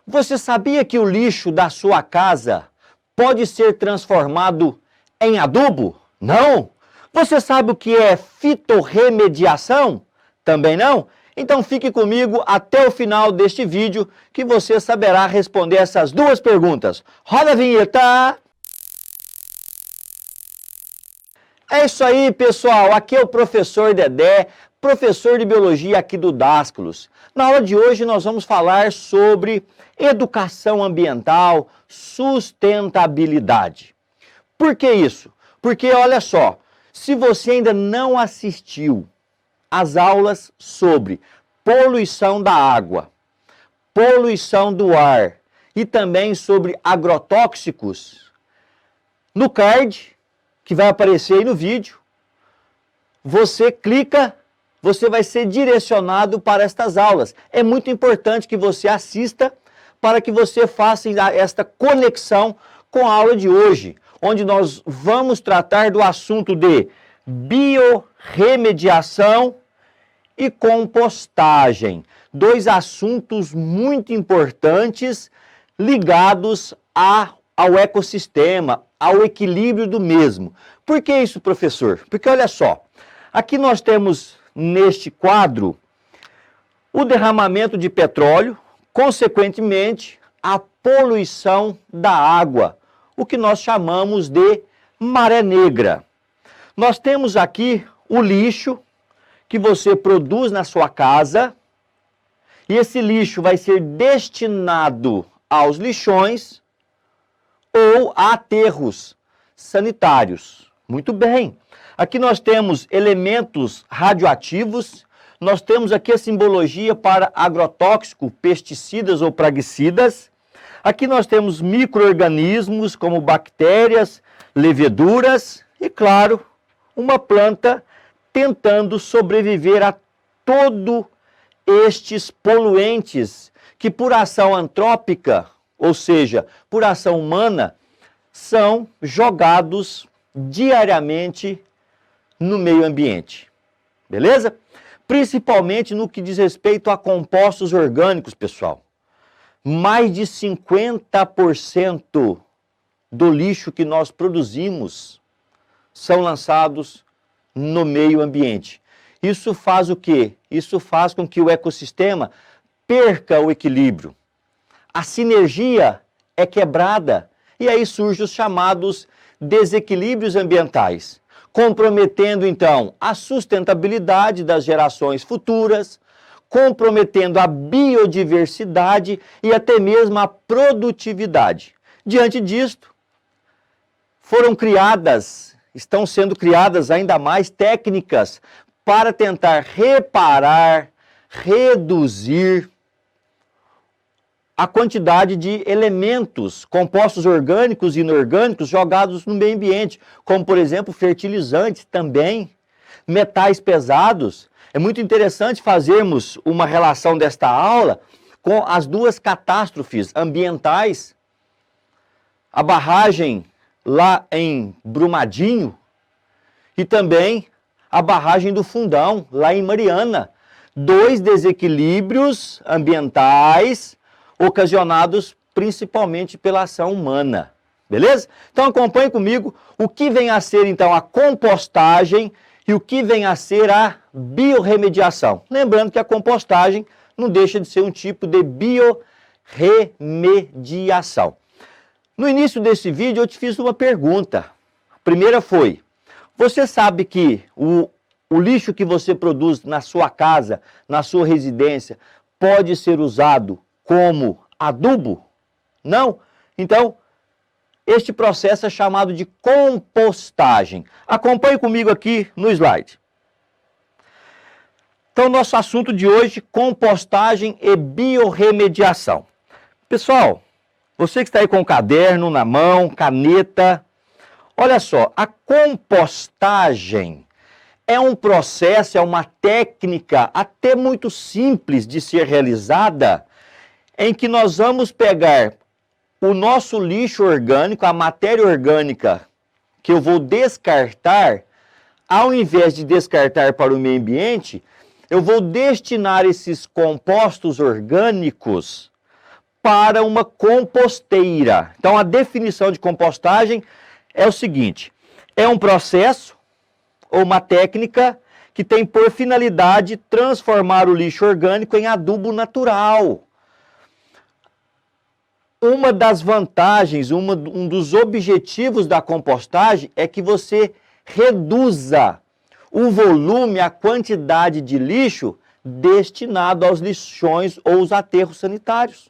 Você sabia que o lixo da sua casa pode ser transformado em adubo? Não? Você sabe o que é fitorremediação? Também não? Então fique comigo até o final deste vídeo que você saberá responder essas duas perguntas. Roda a vinheta! É isso aí, pessoal. Aqui é o professor Dedé, professor de Biologia aqui do Dasclos. Na aula de hoje nós vamos falar sobre educação ambiental, sustentabilidade. Por que isso? Porque, olha só, se você ainda não assistiu às aulas sobre poluição da água, poluição do ar e também sobre agrotóxicos, no card que vai aparecer aí no vídeo, você clica, você vai ser direcionado para estas aulas. É muito importante que você assista para que você faça esta conexão com a aula de hoje, onde nós vamos tratar do assunto de biorremediação e compostagem. Dois assuntos muito importantes ligados ao ecossistema, ao equilíbrio do mesmo. Por que isso, professor? Porque olha só, aqui nós temos neste quadro o derramamento de petróleo, consequentemente a poluição da água, o que nós chamamos de maré negra. Nós temos aqui o lixo que você produz na sua casa e esse lixo vai ser destinado aos lixões ou a aterros sanitários. Muito bem. Aqui nós temos elementos radioativos, nós temos aqui a simbologia para agrotóxico, pesticidas ou praguicidas. Aqui nós temos micro-organismos como bactérias, leveduras e, claro, uma planta tentando sobreviver a todos estes poluentes que por ação antrópica, ou seja, por ação humana, são jogados diariamente no meio ambiente. Beleza? Principalmente no que diz respeito a compostos orgânicos, pessoal. Mais de 50% do lixo que nós produzimos são lançados no meio ambiente. Isso faz o quê? Isso faz com que o ecossistema perca o equilíbrio. A sinergia é quebrada e aí surgem os chamados desequilíbrios ambientais, comprometendo então a sustentabilidade das gerações futuras, comprometendo a biodiversidade e até mesmo a produtividade. Diante disto, estão sendo criadas ainda mais técnicas para tentar reparar, reduzir a quantidade de elementos, compostos orgânicos e inorgânicos jogados no meio ambiente, como, por exemplo, fertilizantes também, metais pesados. É muito interessante fazermos uma relação desta aula com as duas catástrofes ambientais, a barragem lá em Brumadinho e também a barragem do Fundão, lá em Mariana. Dois desequilíbrios ambientais ocasionados principalmente pela ação humana. Beleza? Então acompanhe comigo o que vem a ser então a compostagem e o que vem a ser a biorremediação. Lembrando que a compostagem não deixa de ser um tipo de biorremediação. No início desse vídeo eu te fiz uma pergunta. A primeira foi: você sabe que o lixo que você produz na sua casa, na sua residência, pode ser usado como adubo? Não? Então, este processo é chamado de compostagem. Acompanhe comigo aqui no slide. Então, nosso assunto de hoje, compostagem e biorremediação. Pessoal, você que está aí com o caderno na mão, caneta, olha só, a compostagem é um processo, é uma técnica até muito simples de ser realizada, em que nós vamos pegar o nosso lixo orgânico, a matéria orgânica que eu vou descartar, ao invés de descartar para o meio ambiente, eu vou destinar esses compostos orgânicos para uma composteira. Então, a definição de compostagem é o seguinte: é um processo ou uma técnica que tem por finalidade transformar o lixo orgânico em adubo natural. Uma das vantagens, um dos objetivos da compostagem é que você reduza o volume, a quantidade de lixo destinado aos lixões ou os aterros sanitários.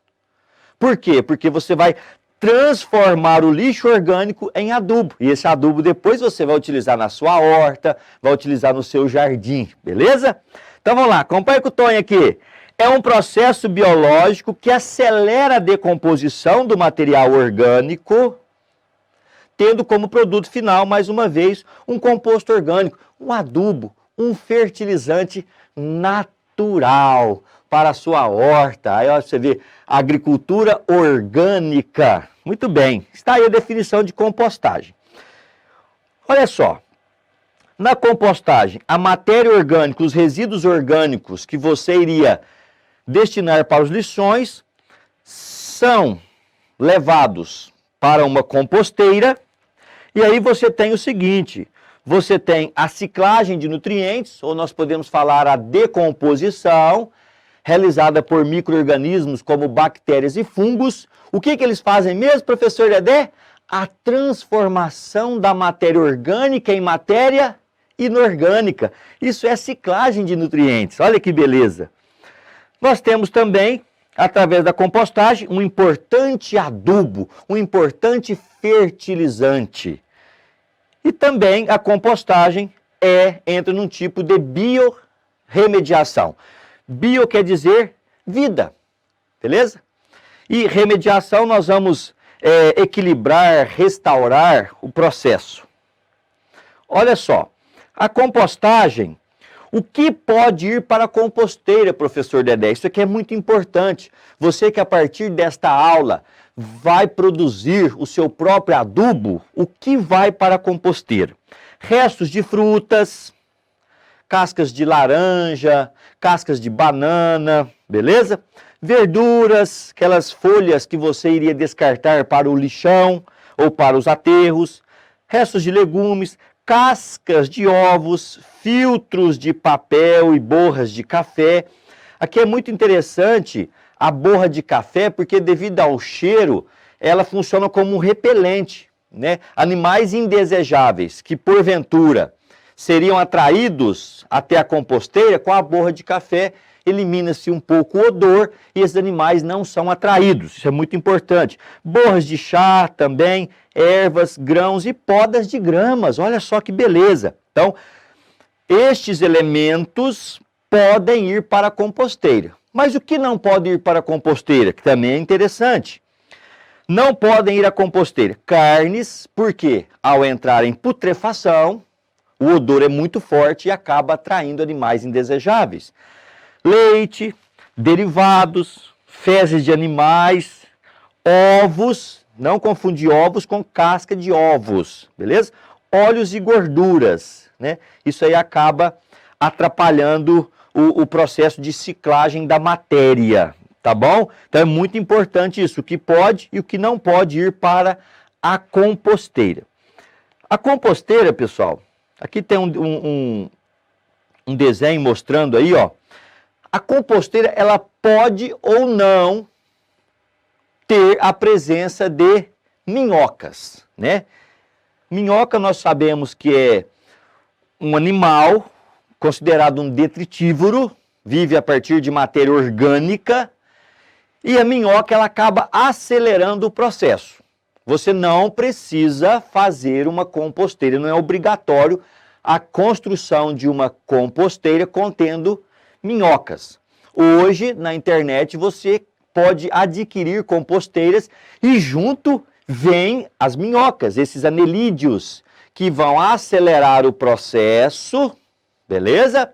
Por quê? Porque você vai transformar o lixo orgânico em adubo. E esse adubo depois você vai utilizar na sua horta, vai utilizar no seu jardim, beleza? Então vamos lá, acompanha com o Tonho aqui. É um processo biológico que acelera a decomposição do material orgânico, tendo como produto final, mais uma vez, um composto orgânico, um adubo, um fertilizante natural para a sua horta. Aí ó, você vê, agricultura orgânica. Muito bem, está aí a definição de compostagem. Olha só, na compostagem, a matéria orgânica, os resíduos orgânicos que você iria destinar para os lixões são levados para uma composteira e aí você tem o seguinte, você tem a ciclagem de nutrientes, ou nós podemos falar a decomposição, realizada por micro-organismos como bactérias e fungos. O que eles fazem mesmo, professor Dedé? A transformação da matéria orgânica em matéria inorgânica. Isso é ciclagem de nutrientes, olha que beleza. Nós temos também, através da compostagem, um importante adubo, um importante fertilizante. E também a compostagem entra num tipo de biorremediação. Bio quer dizer vida, beleza? E remediação nós vamos equilibrar, restaurar o processo. Olha só, a compostagem, o que pode ir para a composteira, professor Dedé? Isso aqui é muito importante. Você que a partir desta aula vai produzir o seu próprio adubo, o que vai para a composteira? Restos de frutas, cascas de laranja, cascas de banana, beleza? Verduras, aquelas folhas que você iria descartar para o lixão ou para os aterros, restos de legumes, cascas de ovos, filtros de papel e borras de café. Aqui é muito interessante a borra de café, porque devido ao cheiro, ela funciona como um repelente, né? Animais indesejáveis que, porventura, seriam atraídos até a composteira, com a borra de café, elimina-se um pouco o odor e esses animais não são atraídos. Isso é muito importante. Borras de chá também, ervas, grãos e podas de gramas. Olha só que beleza. Então, estes elementos podem ir para a composteira. Mas o que não pode ir para a composteira? Que também é interessante. Não podem ir à composteira carnes, porque ao entrar em putrefação, o odor é muito forte e acaba atraindo animais indesejáveis. Leite, derivados, fezes de animais, ovos, não confundir ovos com casca de ovos, beleza? Óleos e gorduras, né? Isso aí acaba atrapalhando o processo de ciclagem da matéria, tá bom? Então é muito importante isso, o que pode e o que não pode ir para a composteira. A composteira, pessoal, aqui tem um desenho mostrando aí, ó. A composteira, ela pode ou não ter a presença de minhocas, né? Minhoca nós sabemos que é um animal considerado um detritívoro, vive a partir de matéria orgânica, e a minhoca ela acaba acelerando o processo. Você não precisa fazer uma composteira, não é obrigatório a construção de uma composteira contendo minhocas. Hoje, na internet, você pode adquirir composteiras e junto vêm as minhocas, esses anelídeos, que vão acelerar o processo, beleza?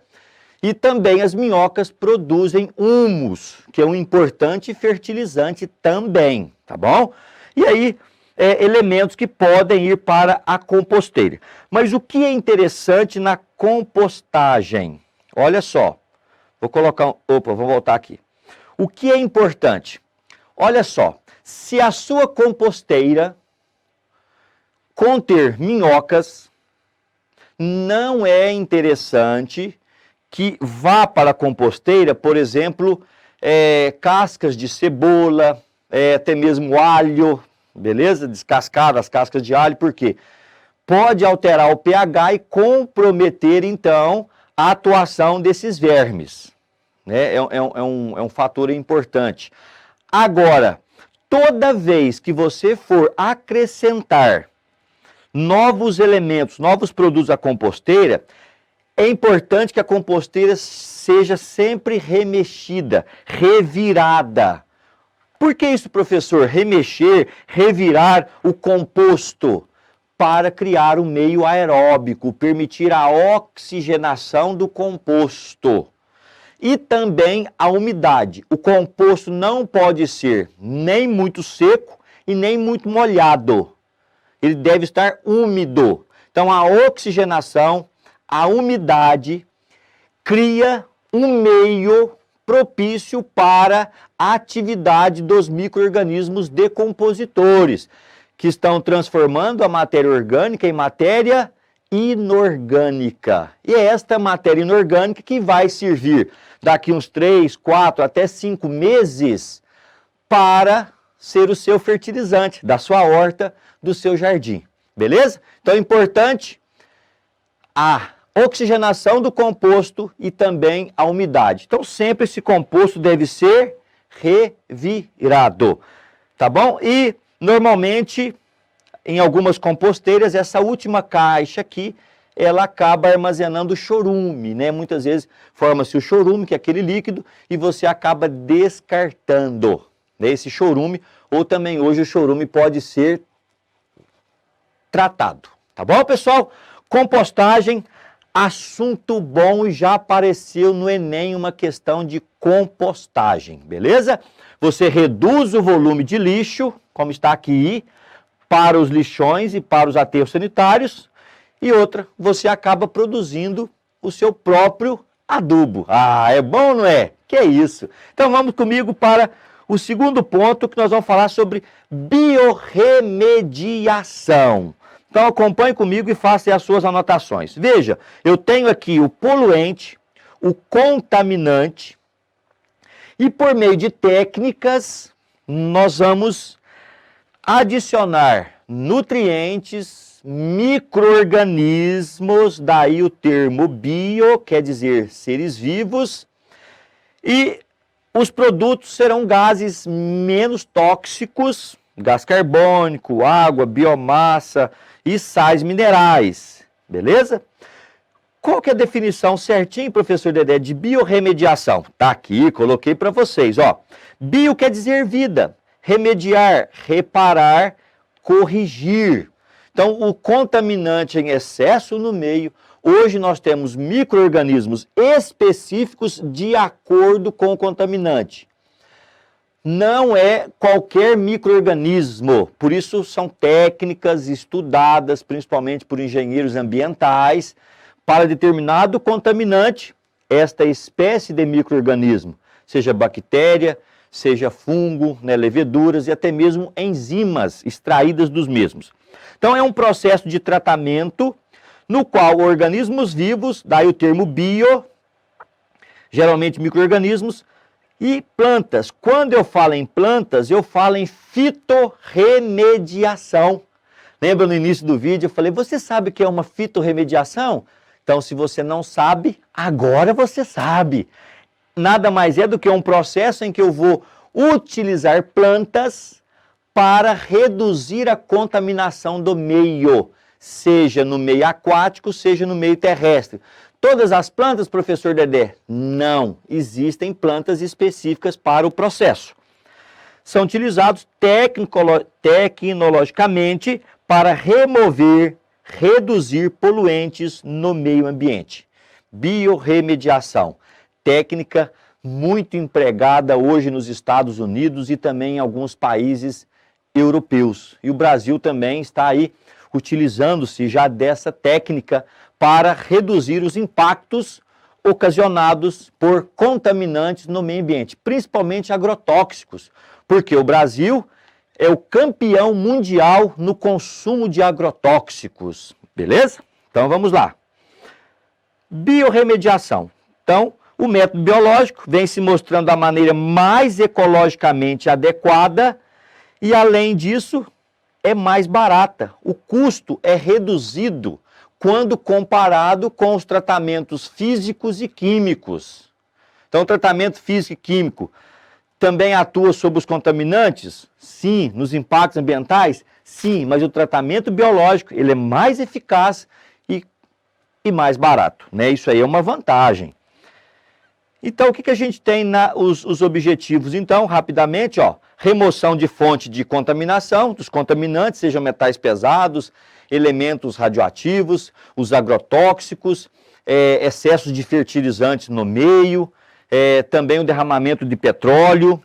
E também as minhocas produzem humus, que é um importante fertilizante também, tá bom? E aí, elementos que podem ir para a composteira. Mas o que é interessante na compostagem? Olha só, vou voltar aqui. O que é importante? Olha só, se a sua composteira conter minhocas, não é interessante que vá para a composteira, por exemplo, cascas de cebola, até mesmo alho, beleza? Descascar as cascas de alho, por quê? Pode alterar o pH e comprometer, então, a atuação desses vermes. Né? É um fator importante. Agora, toda vez que você for acrescentar novos elementos, novos produtos à composteira, é importante que a composteira seja sempre remexida, revirada. Por que isso, professor? Remexer, revirar o composto para criar um meio aeróbico, permitir a oxigenação do composto. E também a umidade. O composto não pode ser nem muito seco e nem muito molhado. Ele deve estar úmido. Então, a oxigenação, a umidade, cria um meio propício para a atividade dos micro-organismos decompositores, que estão transformando a matéria orgânica em matéria inorgânica. E é esta matéria inorgânica que vai servir daqui uns 3, 4, até 5 meses para ser o seu fertilizante da sua horta, do seu jardim. Beleza? Então é importante a oxigenação do composto e também a umidade. Então sempre esse composto deve ser revirado. Tá bom? E normalmente, em algumas composteiras, essa última caixa aqui, ela acaba armazenando chorume, né? Muitas vezes forma-se o chorume, que é aquele líquido, e você acaba descartando, né, esse chorume, ou também hoje o chorume pode ser tratado. Tá bom, pessoal? Compostagem, assunto bom, e já apareceu no Enem uma questão de compostagem, beleza? Você reduz o volume de lixo, como está aqui, para os lixões e para os aterros sanitários, e outra, você acaba produzindo o seu próprio adubo. Ah, é bom ou não é? Que é isso? Então vamos comigo para o segundo ponto, que nós vamos falar sobre biorremediação. Então acompanhe comigo e faça as suas anotações. Veja, eu tenho aqui o poluente, o contaminante, e por meio de técnicas nós vamos adicionar nutrientes, micro-organismos, daí o termo bio, quer dizer seres vivos, e os produtos serão gases menos tóxicos, gás carbônico, água, biomassa e sais minerais, beleza? Qual que é a definição certinho, professor Dedé, de biorremediação? Tá aqui, coloquei para vocês, ó. Bio quer dizer vida, remediar, reparar, corrigir. Então, o contaminante em excesso no meio, hoje nós temos micro-organismos específicos de acordo com o contaminante. Não é qualquer micro-organismo, por isso são técnicas estudadas, principalmente por engenheiros ambientais, para determinado contaminante, esta espécie de micro-organismo, seja bactéria, seja fungo, né, leveduras e até mesmo enzimas extraídas dos mesmos. Então é um processo de tratamento no qual organismos vivos, daí o termo bio, geralmente micro-organismos, e plantas. Quando eu falo em plantas, eu falo em fitorremediação. Lembra no início do vídeo, eu falei, você sabe o que é uma fitorremediação? Então, se você não sabe, agora você sabe. Nada mais é do que um processo em que eu vou utilizar plantas para reduzir a contaminação do meio, seja no meio aquático, seja no meio terrestre. Todas as plantas, professor Dedé? Não, existem plantas específicas para o processo. São utilizados tecnologicamente para remover, reduzir poluentes no meio ambiente. Biorremediação, técnica muito empregada hoje nos Estados Unidos e também em alguns países europeus. E o Brasil também está aí utilizando-se já dessa técnica para reduzir os impactos ocasionados por contaminantes no meio ambiente, principalmente agrotóxicos, Porque o Brasil é o campeão mundial no consumo de agrotóxicos, beleza? Então vamos lá. Biorremediação. Então, o método biológico vem se mostrando a maneira mais ecologicamente adequada e, além disso, é mais barata. O custo é reduzido quando comparado com os tratamentos físicos e químicos. Então, o tratamento físico e químico também atua sobre os contaminantes? Sim. Nos impactos ambientais? Sim. Mas o tratamento biológico ele é mais eficaz e mais barato, né? Isso aí é uma vantagem. Então, o que a gente tem os objetivos? Então, rapidamente, ó, remoção de fonte de contaminação, dos contaminantes, sejam metais pesados, elementos radioativos, os agrotóxicos, excessos de fertilizantes no meio, também o derramamento de petróleo,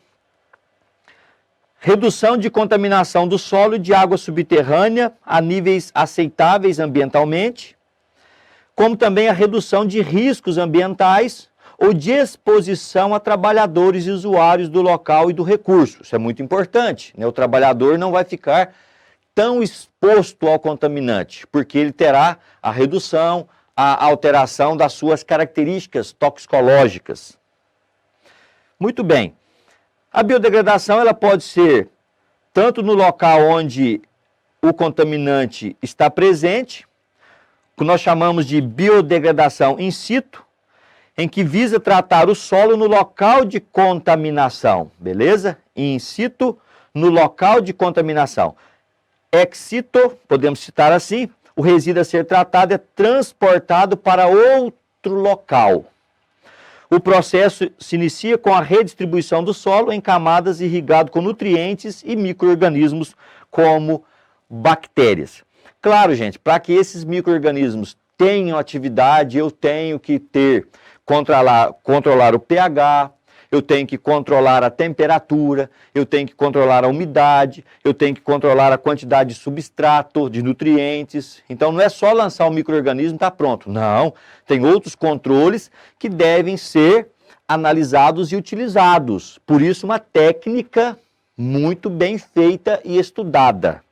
redução de contaminação do solo e de água subterrânea a níveis aceitáveis ambientalmente, como também a redução de riscos ambientais ou de exposição a trabalhadores e usuários do local e do recurso. Isso é muito importante, né? O trabalhador não vai ficar tão exposto ao contaminante, porque ele terá a redução, a alteração das suas características toxicológicas. Muito bem. A biodegradação ela pode ser tanto no local onde o contaminante está presente, que nós chamamos de biodegradação in situ, em que visa tratar o solo no local de contaminação, beleza? In situ, no local de contaminação. Ex situ, podemos citar assim, o resíduo a ser tratado é transportado para outro local. O processo se inicia com a redistribuição do solo em camadas irrigado com nutrientes e micro-organismos como bactérias. Claro, gente, para que esses micro-organismos tenham atividade, eu tenho que controlar o pH, eu tenho que controlar a temperatura, eu tenho que controlar a umidade, eu tenho que controlar a quantidade de substrato, de nutrientes. Então não é só lançar o micro-organismo e está pronto. Não, tem outros controles que devem ser analisados e utilizados. Por isso uma técnica muito bem feita e estudada.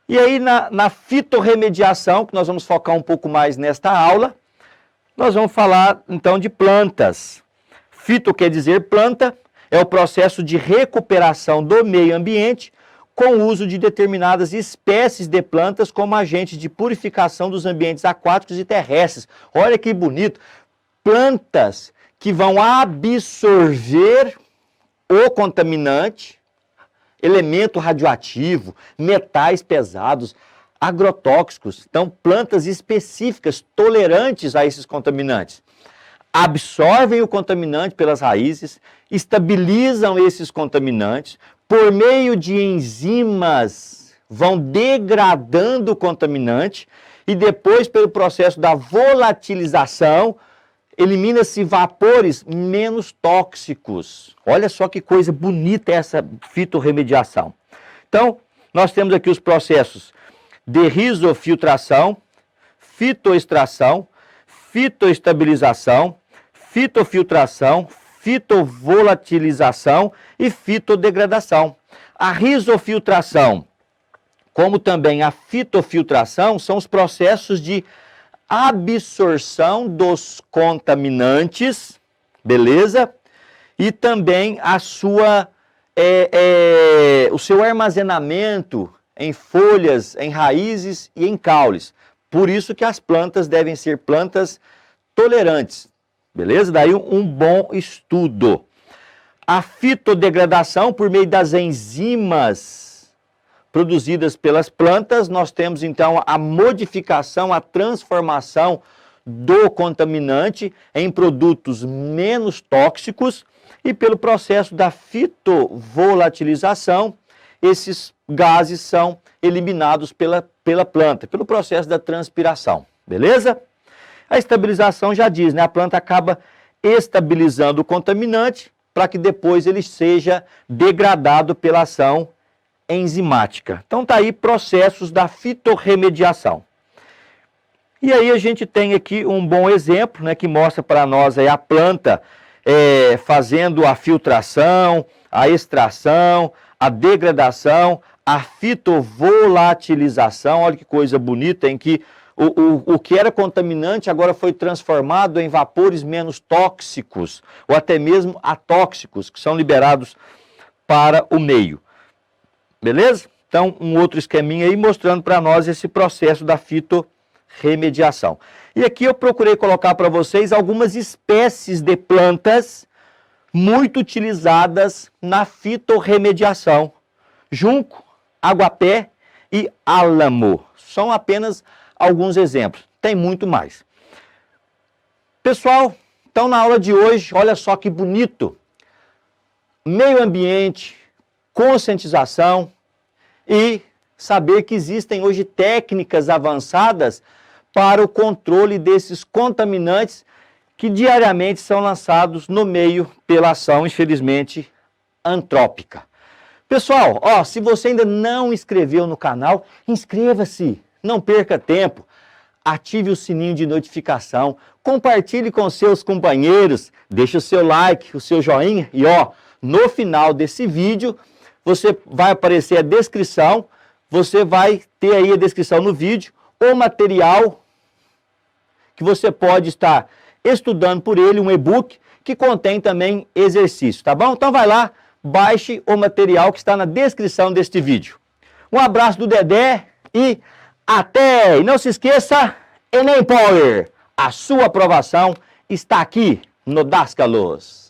E aí na fitorremediação, que nós vamos focar um pouco mais nesta aula, nós vamos falar então de plantas. Fito quer dizer planta, é o processo de recuperação do meio ambiente com o uso de determinadas espécies de plantas como agentes de purificação dos ambientes aquáticos e terrestres. Olha que bonito! Plantas que vão absorver o contaminante, elemento radioativo, metais pesados, agrotóxicos. Então, plantas específicas, tolerantes a esses contaminantes. Absorvem o contaminante pelas raízes, estabilizam esses contaminantes, por meio de enzimas, vão degradando o contaminante e depois, pelo processo da volatilização, elimina-se vapores menos tóxicos. Olha só que coisa bonita essa fitorremediação. Então, nós temos aqui os processos de risofiltração, fitoextração, fitoestabilização, fitofiltração, fitovolatilização e fitodegradação. A risofiltração, como também a fitofiltração, são os processos de absorção dos contaminantes, beleza? E também a sua, o seu armazenamento em folhas, em raízes e em caules. Por isso que as plantas devem ser plantas tolerantes, beleza? Daí um bom estudo. A fitodegradação, por meio das enzimas produzidas pelas plantas, nós temos então a modificação, a transformação do contaminante em produtos menos tóxicos e pelo processo da fitovolatilização, esses gases são eliminados pela planta, pelo processo da transpiração, beleza? A estabilização já diz, né? A planta acaba estabilizando o contaminante para que depois ele seja degradado pela ação enzimática. Então está aí processos da fitorremediação. E aí a gente tem aqui um bom exemplo, né, que mostra para nós aí a planta fazendo a filtração, a extração, a degradação, a fitovolatilização. Olha que coisa bonita, em que o que era contaminante agora foi transformado em vapores menos tóxicos, ou até mesmo atóxicos, que são liberados para o meio. Beleza? Então, um outro esqueminha aí mostrando para nós esse processo da fitorremediação. E aqui eu procurei colocar para vocês algumas espécies de plantas muito utilizadas na fitorremediação. Junco, aguapé e álamo. São apenas alguns exemplos. Tem muito mais. Pessoal, então na aula de hoje, olha só que bonito. Meio ambiente, conscientização e saber que existem hoje técnicas avançadas para o controle desses contaminantes que diariamente são lançados no meio pela ação, infelizmente, antrópica. Pessoal, se você ainda não inscreveu no canal, inscreva-se, não perca tempo, ative o sininho de notificação, compartilhe com seus companheiros, deixe o seu like, o seu joinha e no final desse vídeo, vai aparecer a descrição, você vai ter aí a descrição no vídeo, o material que você pode estar estudando por ele, um e-book que contém também exercício, tá bom? Então vai lá, baixe o material que está na descrição deste vídeo. Um abraço do Dedé e até! E não se esqueça, Enem Power, a sua aprovação está aqui no Dascalos.